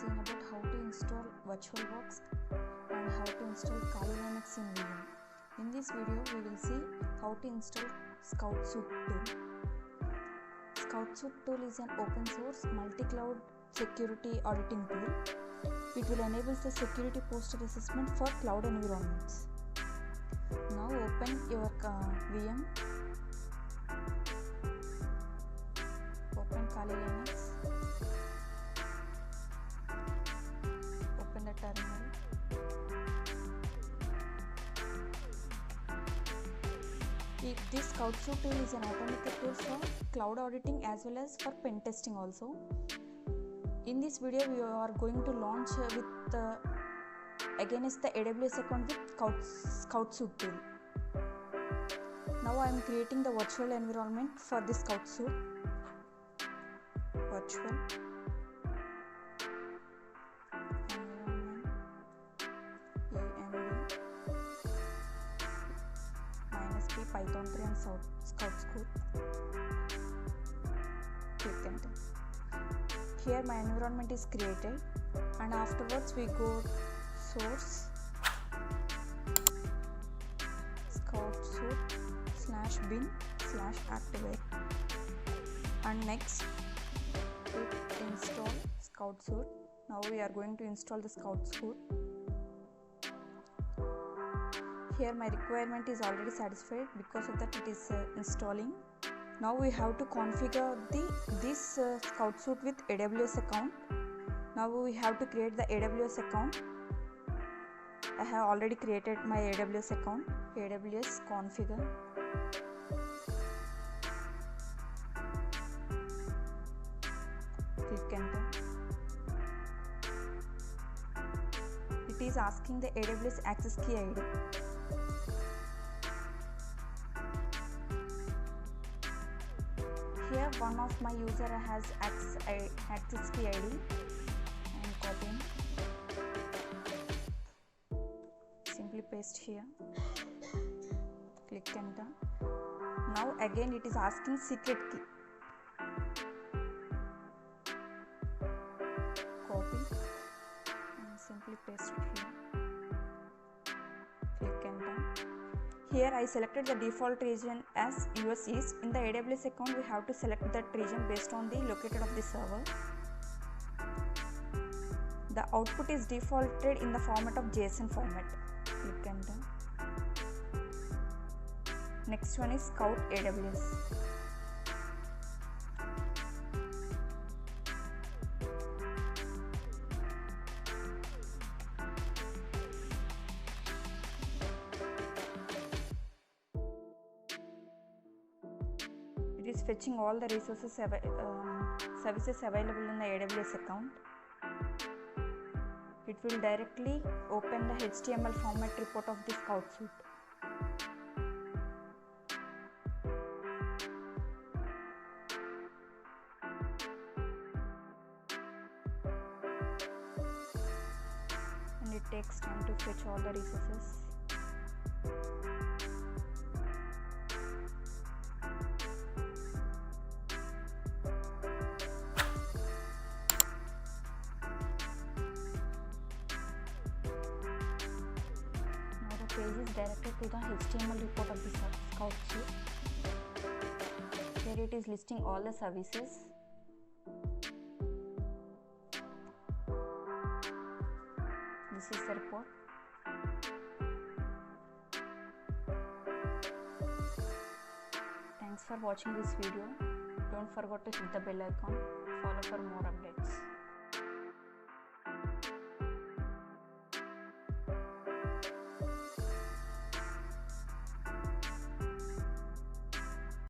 seen about how to install VirtualBox and how to install Kali Linux in VM. In this video, we will see how to install Scountsuite tool. Scountsuite tool is an open source multi-cloud security auditing tool. It will enable the security posture assessment for cloud environments. Now open your VM. Open Kali Linux. Open the terminal. This Scountsuite tool is an automated tool for cloud auditing as well as for pen testing also. In this video, we are going to launch with against the AWS account with Scountsuite tool. Now I am creating the virtual environment for this Scountsuite. Virtual environment -p Python 3 and Scountsuite. Click enter. Here my environment is created, and afterwards we go source Scountsuite /bin/activate, and next click install Scountsuite. Now we are going to install the Scountsuite. Here my requirement is already satisfied, because of that it is installing. Now we have to configure this Scountsuite with AWS account. Now we have to create the AWS account. I have already created my AWS account. AWS configure. Click enter. It is asking the AWS access key ID. Here one of my user has access key ID. I am copying. Simply paste here. Click enter. Now again it is asking secret key. Copy and simply paste it here. Click enter. Here I selected the default region as US East. In the AWS account, we have to select that region based on the located of the server. The output is defaulted in the format of JSON format. Click enter. Next one is Scout AWS. It is fetching all the resources services available in the AWS account. It will directly open the HTML format report of the Scountsuite. And it takes time to fetch all the resources. Page is directed to the HTML report of the Scountsuite. Here it is listing all the services. This is the report. Thanks for watching this video. Don't forget to hit the bell icon. Follow for more updates.